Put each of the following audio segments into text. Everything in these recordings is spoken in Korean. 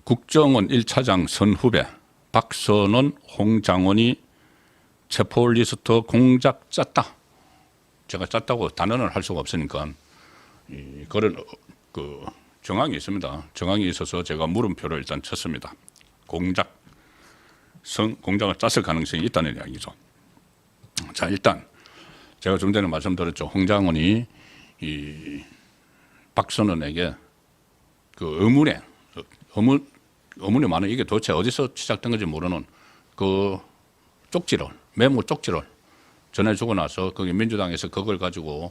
국정원 1차장 선후배 박선원, 홍장원이 체포리스트 공작 짰다. 제가 짰다고 단언을 할 수가 없으니까 그런 정황이 있습니다. 정황이 있어서 제가 물음표를 일단 쳤습니다. 공작을 짰을 가능성이 있다는 이야기죠. 자, 일단 제가 좀 전에 말씀드렸죠. 홍장원이 이 박선원에게 그 의문이 많은 이게 도대체 어디서 시작된 건지 모르는 그 쪽지를, 메모 쪽지를 전해주고 나서 거기 민주당에서 그걸 가지고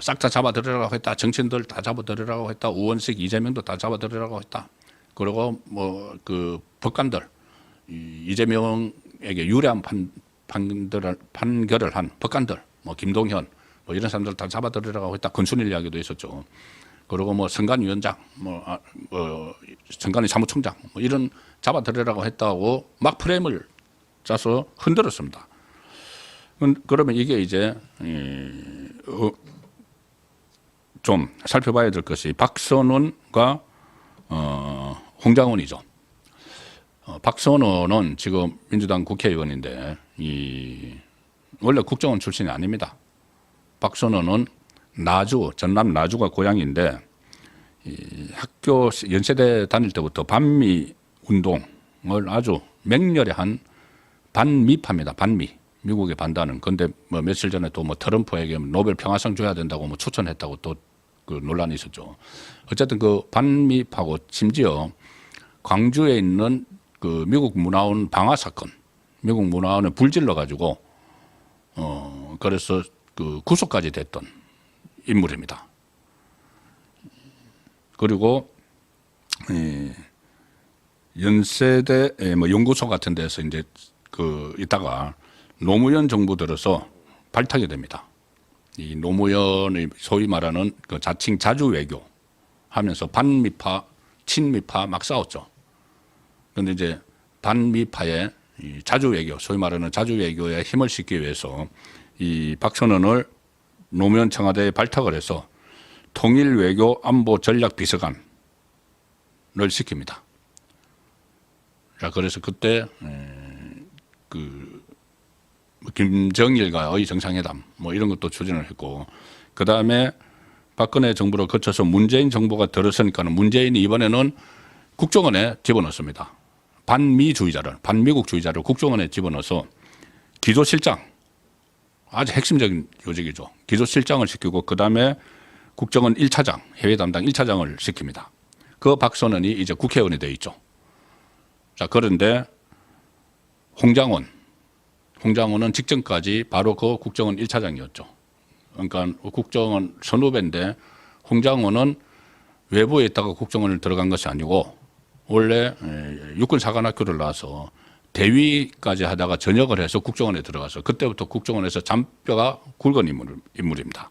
싹 다 잡아들으라고 했다. 정치인들 다 잡아들으라고 했다. 우원식, 이재명도 다 잡아들으라고 했다. 그리고 뭐 그 법관들 이재명에게 유리한 판결을 한 법관들, 뭐 김동현, 뭐 이런 사람들 다 잡아들으라고 했다. 권순일 이야기도 있었죠. 그리고 뭐 선관위원장, 선관위 사무총장, 뭐 이런 잡아들으라고 했다고 막 프레임을 짜서 흔들었습니다. 그러면 이게 이제 좀 살펴봐야 될 것이 박선원과 홍장원이죠. 박선원은 지금 민주당 국회의원인데 원래 국정원 출신이 아닙니다. 박선원은 나주, 전남 나주가 고향인데 학교 연세대 다닐 때부터 반미 운동을 아주 맹렬히 한 반미파입니다. 반미. 미국에 반다는. 근데 뭐 며칠 전에 또 뭐 트럼프에게 노벨 평화상 줘야 된다고 뭐 추천했다고 또 그 논란이 있었죠. 어쨌든 그 반미파고 심지어 광주에 있는 그 미국 문화원 방화 사건, 미국 문화원에 불질러 가지고 그래서 그 구속까지 됐던 인물입니다. 그리고 연세대 뭐 연구소 같은 데서 이제 있다가 노무현 정부 들어서 발탁이 됩니다. 이 노무현의 소위 말하는 그 자칭 자주 외교 하면서 반미파, 친미파 막 싸웠죠. 그런데 이제 반미파의 이 자주 외교, 소위 말하는 자주 외교에 힘을 싣기 위해서 이 박선원을 노무현 청와대에 발탁을 해서 통일 외교 안보 전략 비서관을 시킵니다. 자, 그래서 그때 김정일과의 정상회담 뭐 이런 것도 추진을 했고, 그 다음에 박근혜 정부를 거쳐서 문재인 정부가 들어서니까는 문재인이 이번에는 국정원에 집어넣습니다. 반미주의자를, 반미국주의자를 국정원에 집어넣어서 기조실장, 아주 핵심적인 요직이죠. 기조실장을 시키고 그 다음에 국정원 1차장, 해외 담당 1차장을 시킵니다. 그 박선원이 이제 국회의원이 되어 있죠. 자, 그런데 홍장원은 직전까지 바로 그 국정원 1차장이었죠. 그러니까 국정원 선후배인데 홍장원은 외부에 있다가 국정원을 들어간 것이 아니고 원래 육군사관학교를 나와서 대위까지 하다가 전역을 해서 국정원에 들어가서 그때부터 국정원에서 잔뼈가 굵은 인물입니다.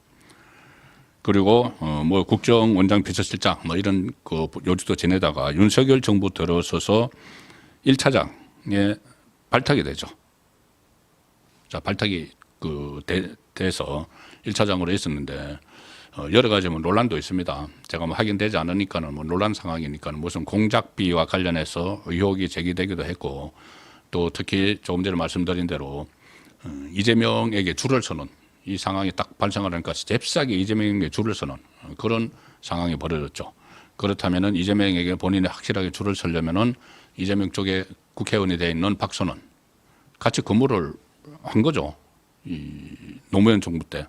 그리고 뭐 국정원장 비서실장 뭐 이런 그 요직도 지내다가 윤석열 정부 들어서서 1차장에 발탁이 되죠. 자, 발탁이 돼서 1차장으로 있었는데 여러 가지 뭐 논란도 있습니다. 제가 뭐 확인되지 않으니까는 뭐 논란 상황이니까는 무슨 공작비와 관련해서 의혹이 제기되기도 했고, 또 특히 조금 전에 말씀드린 대로 이재명에게 줄을 서는 이 상황이 딱 발생을 하니까 잽싸게 이재명에게 줄을 서는 그런 상황이 벌어졌죠. 그렇다면은 이재명에게 본인이 확실하게 줄을 서려면은 이재명 쪽에 국회의원이 되어 있는 박선원 같이 근무를 한 거죠. 이 노무현 정부 때.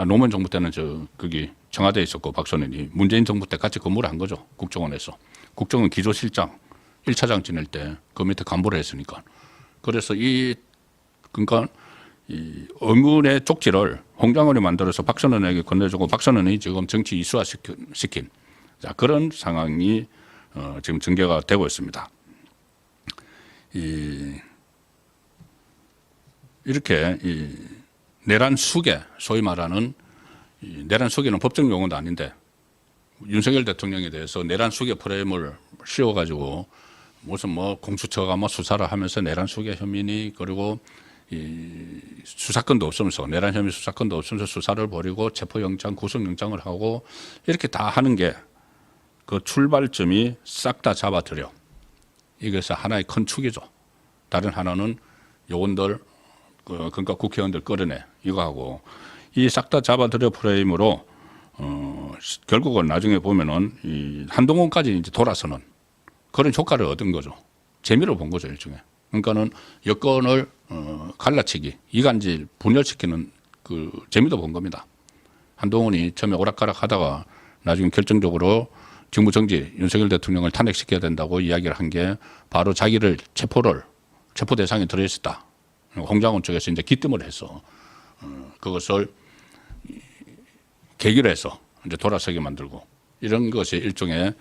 노무현 정부 때는 거기 청와대에 있었고 박선원이 문재인 정부 때 같이 근무를 한 거죠. 국정원에서. 국정원 기조실장 1차장 지낼 때 그 밑에 간부를 했으니까. 그래서 그러니까 이 의문의 쪽지를 홍장원이 만들어서 박선원에게 건네주고 박선원이 지금 정치 이수화 시킨 자, 그런 상황이 지금 전개가 되고 있습니다. 이렇게 내란 수계, 소위 말하는 내란 수계는 법적 용어도 아닌데 윤석열 대통령에 대해서 내란 수계 프레임을 씌워가지고 무슨 뭐 공수처가 뭐 수사를 하면서 내란 수계 혐의니 그리고 수사권도 없으면서 내란 혐의 수사권도 없으면서 수사를 벌이고 체포영장, 구속영장을 하고 이렇게 다 하는 게 그 출발점이 싹 다 잡아들여 이것이 하나의 큰 축이죠. 다른 하나는 요원들, 그러니까 국회의원들 끌어내 이거 하고 이 싹 다 잡아들여 프레임으로 결국은 나중에 보면은 이 한동훈까지 이제 돌아서는 그런 효과를 얻은 거죠. 재미를 본 거죠, 일종의. 그러니까는 여권을 갈라치기, 이간질, 분열시키는 그 재미도 본 겁니다. 한동훈이 처음에 오락가락 하다가 나중에 결정적으로 직무 정지, 윤석열 대통령을 탄핵시켜야 된다고 이야기를 한 게 바로 자기를 체포 대상에 들어있었다. 홍장원 쪽에서 이제 기뜸을 해서 그것을 계기로 해서 이제 돌아서게 만들고 이런 것이 일종의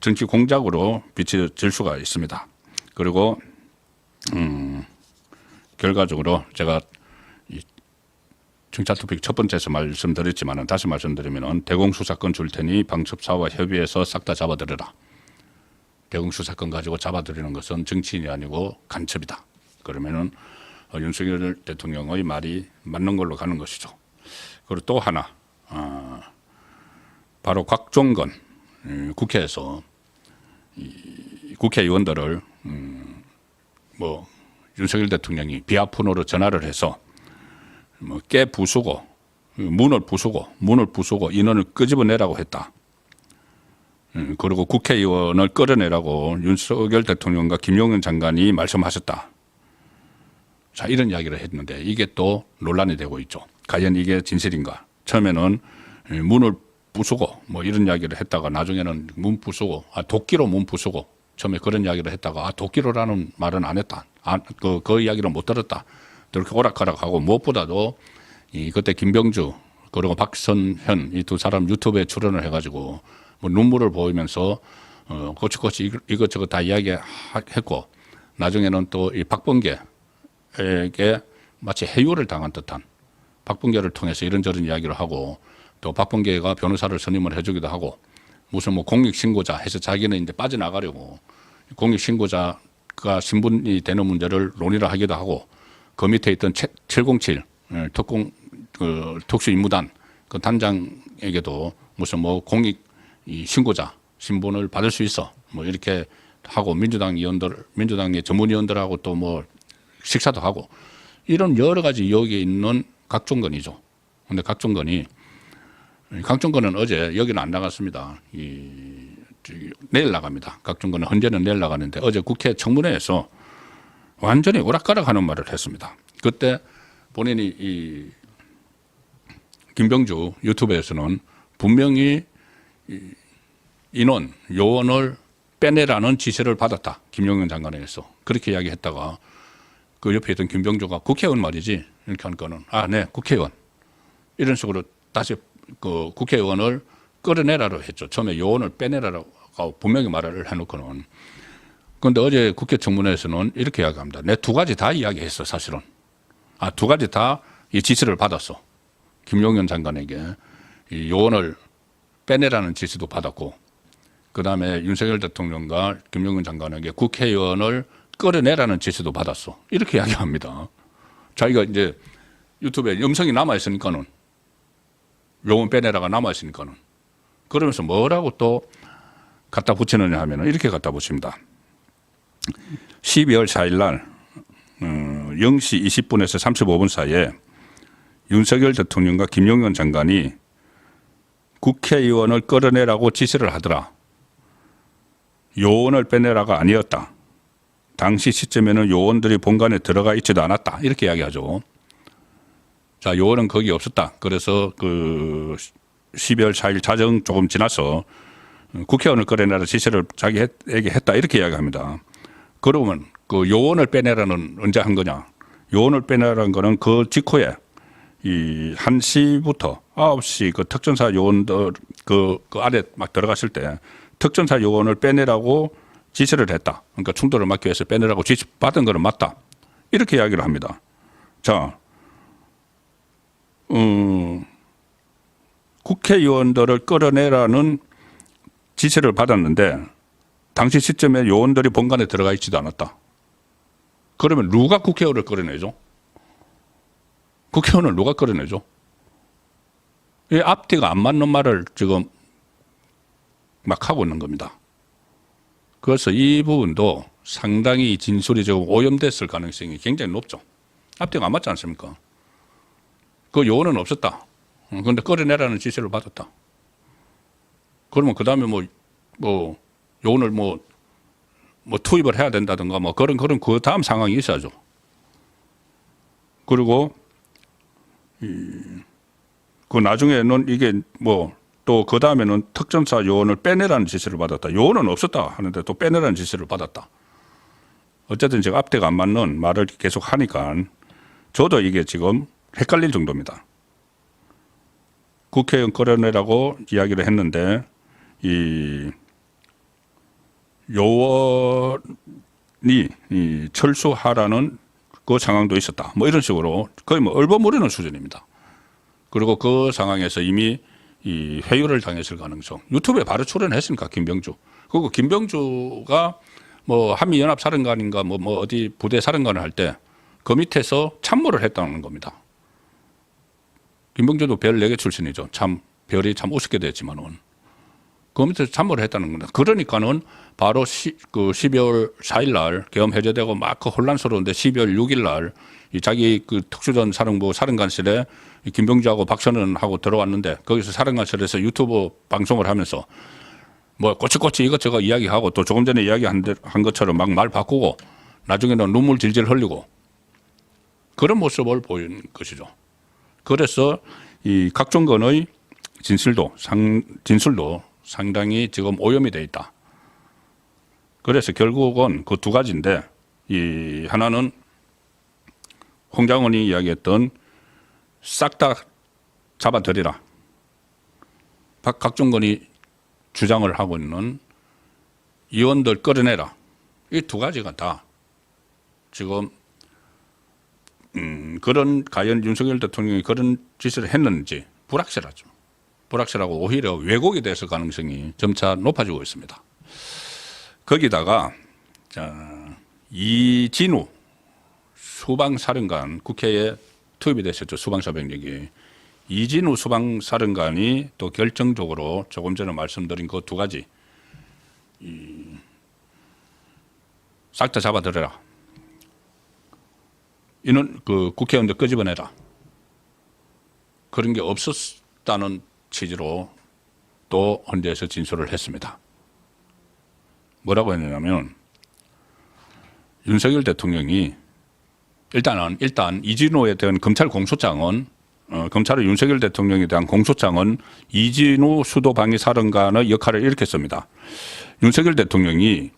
정치 공작으로 비춰질 수가 있습니다. 그리고 결과적으로 제가 정찰 토픽 첫 번째에서 말씀드렸지만 다시 말씀드리면 대공수사권 줄 테니 방첩사와 협의해서 싹 다 잡아들여라. 대공수사권 가지고 잡아들이는 것은 정치인이 아니고 간첩이다. 그러면은 윤석열 대통령의 말이 맞는 걸로 가는 것이죠. 그리고 또 하나 바로 곽종건 국회에서 국회의원들을 뭐 윤석열 대통령이 비아폰으로 전화를 해서 뭐 깨 부수고 문을 부수고 인원을 끄집어내라고 했다. 그리고 국회의원을 끌어내라고 윤석열 대통령과 김용현 장관이 말씀하셨다. 자, 이런 이야기를 했는데 이게 또 논란이 되고 있죠. 과연 이게 진실인가? 처음에는 문을 부수고 뭐 이런 이야기를 했다가 나중에는 문 부수고 도끼로 문 부수고 처음에 그런 이야기를 했다가 도끼로라는 말은 안 했다. 그 이야기를 못 들었다. 이렇게 오락가락하고 무엇보다도 그때 김병주 그리고 박선현 이 두 사람 유튜브에 출연을 해가지고 뭐 눈물을 보이면서 꼬치꼬치 이것저것 다 이야기했고 나중에는 또 이 박범계에게 마치 해유를 당한 듯한 박범계를 통해서 이런저런 이야기를 하고 또 박범계가 변호사를 선임을 해주기도 하고 무슨 뭐 공익신고자 해서 자기는 이제 빠져나가려고 공익신고자가 신분이 되는 문제를 논의를 하기도 하고 그 밑에 있던 707 특공 특수임무단 그 단장에게도 무슨 뭐 공익 신고자 신분을 받을 수 있어 뭐 이렇게 하고 민주당의 전문위원들하고 또 뭐 식사도 하고 이런 여러 가지 의혹이 있는 곽종건이죠. 그런데 곽종건은 어제 여기는 안 나갔습니다. 내일 나갑니다. 곽종건은 현재는 내일 나가는데 어제 국회 청문회에서 완전히 오락가락하는 말을 했습니다. 그때 본인이 이 김병주 유튜브에서는 분명히 요원을 빼내라는 지시를 받았다. 김용현 장관에게서 그렇게 이야기했다가 그 옆에 있던 김병주가 국회의원 말이지 이렇게 하니까는 네 국회의원 이런 식으로 다시 그 국회의원을 끌어내라고 했죠. 처음에 요원을 빼내라고 분명히 말을 해놓고는 그런데 어제 국회 청문회에서는 이렇게 이야기합니다. 내 두 가지 다 이야기했어 사실은. 두 가지 다 이 지시를 받았어. 김용현 장관에게 이 요원을 빼내라는 지시도 받았고 그다음에 윤석열 대통령과 김용현 장관에게 국회의원을 끌어내라는 지시도 받았어. 이렇게 이야기합니다. 자기가 이제 유튜브에 음성이 남아있으니까는 요원 빼내라가 남아있으니까는 그러면서 뭐라고 또 갖다 붙이느냐 하면 이렇게 갖다 붙입니다. 12월 4일 날 0시 20분에서 35분 사이에 윤석열 대통령과 김용현 장관이 국회의원을 끌어내라고 지시를 하더라. 요원을 빼내라가 아니었다. 당시 시점에는 요원들이 본관에 들어가 있지도 않았다. 이렇게 이야기하죠. 자, 요원은 거기 없었다. 그래서 그 12월 4일 자정 조금 지나서 국회의원을 끌어내라 지시를 자기에게 했다. 이렇게 이야기합니다. 그러면 그 요원을 빼내라는 언제 한 거냐? 요원을 빼내라는 거는 그 직후에 이 1시부터 9시 그 특전사 요원들 그 안에 막 들어갔을 때 특전사 요원을 빼내라고 지시를 했다. 그러니까 충돌을 막기 위해서 빼내라고 지시 받은 거는 맞다. 이렇게 이야기를 합니다. 자, 국회의원들을 끌어내라는 지시를 받았는데 당시 시점에 요원들이 본관에 들어가 있지도 않았다. 그러면 누가 국회의원을 끌어내죠? 국회의원을 누가 끌어내죠? 이 앞뒤가 안 맞는 말을 지금 막 하고 있는 겁니다. 그래서 이 부분도 상당히 진술이 좀 오염됐을 가능성이 굉장히 높죠. 앞뒤가 안 맞지 않습니까? 그 요원은 없었다. 그런데 끌어내라는 지시를 받았다. 그러면 그 다음에 요원을 투입을 해야 된다든가 그런 그 다음 상황이 있어야죠. 그리고 그 나중에는 이게 또 그 다음에는 특전사 요원을 빼내라는 지시를 받았다. 요원은 없었다 하는데 또 빼내라는 지시를 받았다. 어쨌든 제가 앞뒤가 안 맞는 말을 계속 하니까 저도 이게 지금 헷갈릴 정도입니다. 국회의원 끌어내라고 이야기를 했는데 이 요원이 철수하라는 그 상황도 있었다. 이런 식으로 거의 얼버무리는 수준입니다. 그리고 그 상황에서 이미 이 회유를 당했을 가능성. 유튜브에 바로 출연했으니까 김병주. 그리고 김병주가 한미연합사령관인가 어디 부대 사령관을 할 때 그 밑에서 참모를 했다는 겁니다. 김병주도 별 4개 출신이죠. 참 별이 참 우습게 됐지만은 그 밑에서 참모를 했다는 겁니다. 그러니까는 바로 12월 4일 날 계엄 해제되고 막 혼란스러운데 12월 6일 날 자기 그 특수전 사령부 사령관실에 김병주하고 박선은하고 들어왔는데 거기서 사령관실에서 유튜브 방송을 하면서 꼬치꼬치 이것저것 이야기하고 또 조금 전에 이야기한 것처럼 막 말 바꾸고 나중에는 눈물 질질 흘리고 그런 모습을 보인 것이죠. 그래서 이 각종건의 진술도 상당히 지금 오염이 돼 있다. 그래서 결국은 그 두 가지인데 이 하나는 홍 장관이 이야기했던 싹 다 잡아들이라. 각종건이 주장을 하고 있는 의원들 끌어내라. 이 두 가지가 다 지금 과연 윤석열 대통령이 그런 짓을 했는지 불확실하죠. 불확실하고 오히려 왜곡이 됐을 가능성이 점차 높아지고 있습니다. 거기다가 이진우 수방사령관 국회에 투입이 됐었죠. 수방사 병력이. 이진우 수방사령관이 또 결정적으로 조금 전에 말씀드린 그 두 가지 싹 다 잡아들여라. 이는 그 국회의원들 끄집어내라. 그런 게 없었다는 취지로 또 헌재에서 진술을 했습니다. 뭐라고 했냐면 윤석열 대통령이 일단 이진우에 대한 검찰 공소장은 검찰의 윤석열 대통령에 대한 공소장은 이진우 수도방위사령관의 역할을 이렇게 씁니다. 윤석열 대통령이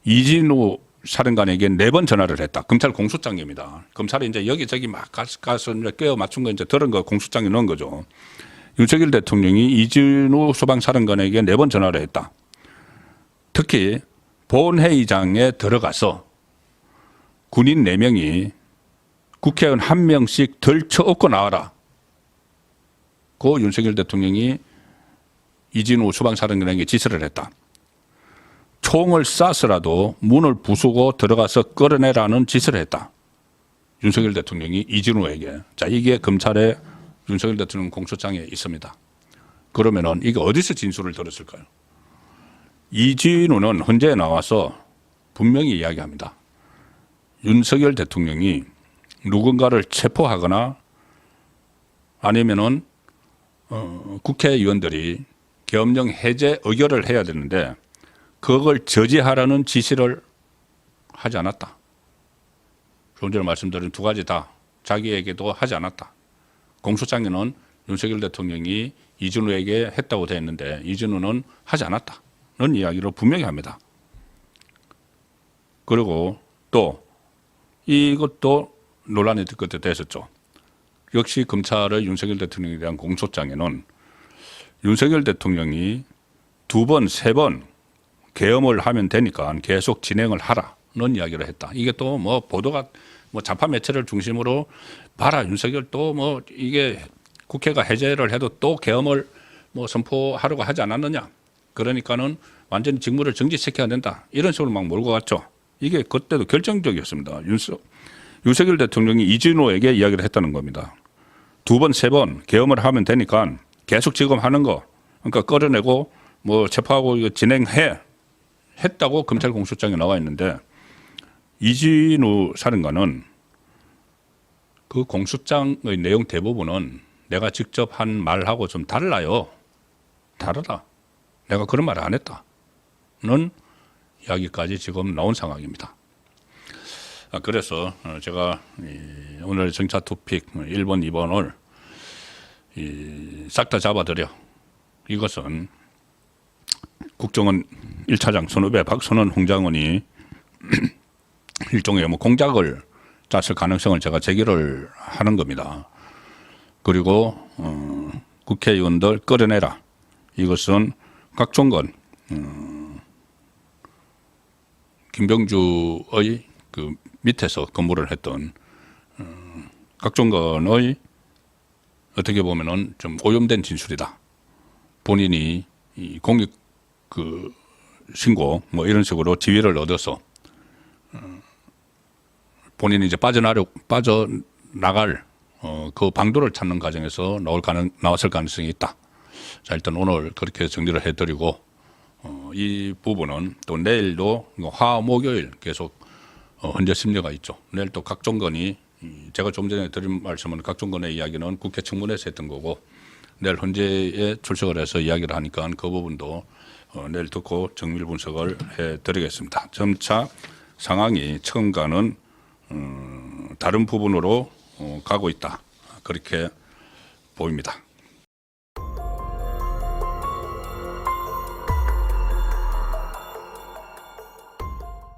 이진우 사령관에게 4번 전화를 했다. 검찰 공소장입니다. 검찰이 이제 여기저기 막 가서 껴 맞춘 거 이제 들은 거 공소장에 넣은 거죠. 윤석열 대통령이 이진우 수방사령관에게 4번 전화를 했다. 특히 본회의장에 들어가서 군인 4명이 국회의원 1명씩 덜쳐업고 나와라. 그 윤석열 대통령이 이진우 수방사령관에게 지시를 했다. 총을 쏴서라도 문을 부수고 들어가서 끌어내라는 짓을 했다. 윤석열 대통령이 이진우에게. 자, 이게 검찰의 윤석열 대통령 공소장에 있습니다. 그러면은 이게 어디서 진술을 들었을까요? 이진우는 헌재에 나와서 분명히 이야기합니다. 윤석열 대통령이 누군가를 체포하거나 아니면은 국회의원들이 계엄령 해제 의결을 해야 되는데 그걸 저지하라는 지시를 하지 않았다. 조금 전에 말씀드린 두 가지 다 자기에게도 하지 않았다. 공소장에는 윤석열 대통령이 이진우에게 했다고 되어 있는데 이진우는 하지 않았다는 이야기를 분명히 합니다. 그리고 또 이것도 논란이 그때 됐었죠. 역시 검찰의 윤석열 대통령에 대한 공소장에는 윤석열 대통령이 2번, 3번 계엄을 하면 되니까 계속 진행을 하라는 이야기를 했다. 이게 또 보도가 좌파 매체를 중심으로 봐라 윤석열 또 이게 국회가 해제를 해도 또 계엄을 선포하려고 하지 않았느냐. 그러니까는 완전히 직무를 정지시켜야 된다. 이런 식으로 막 몰고 갔죠. 이게 그때도 결정적이었습니다. 윤석열 대통령이 이진우에게 이야기를 했다는 겁니다. 2번, 3번 계엄을 하면 되니까 계속 지금 하는 거 그러니까 끌어내고 체포하고 이거 진행해. 했다고 검찰 공소장에 나와 있는데 이진우 사령관은 그 공수장의 내용 대부분은 내가 직접 한 말하고 좀 달라요. 다르다. 내가 그런 말을 안 했다는 이야기까지 지금 나온 상황입니다. 그래서 제가 오늘 정차 토픽 1번, 2번을 싹 다 잡아드려. 이것은 국정원 1차장 선후배 박선원 홍장원이 일종의 뭐 공작을 짰을 가능성을 제가 제기를 하는 겁니다. 그리고 국회의원들 끌어내라. 이것은 각종건 김병주의 그 밑에서 근무를 했던 각종건의 어떻게 보면은 좀 오염된 진술이다. 본인이 이 공익 그 신고 뭐 이런 식으로 지위를 얻어서 본인이 이제 빠져나갈 그 방도를 찾는 과정에서 나왔을 가능성이 있다. 자, 일단 오늘 그렇게 정리를 해드리고 이 부분은 또 내일도 화, 목요일 계속 헌재 심리가 있죠. 내일 또 각종건이 제가 좀 전에 드린 말씀은 각종건의 이야기는 국회 청문회에서 했던 거고 내일 헌재에 출석을 해서 이야기를 하니까 그 부분도 내일 듣고 정밀 분석을 해드리겠습니다. 점차 상황이 처음과는 다른 부분으로 가고 있다. 그렇게 보입니다.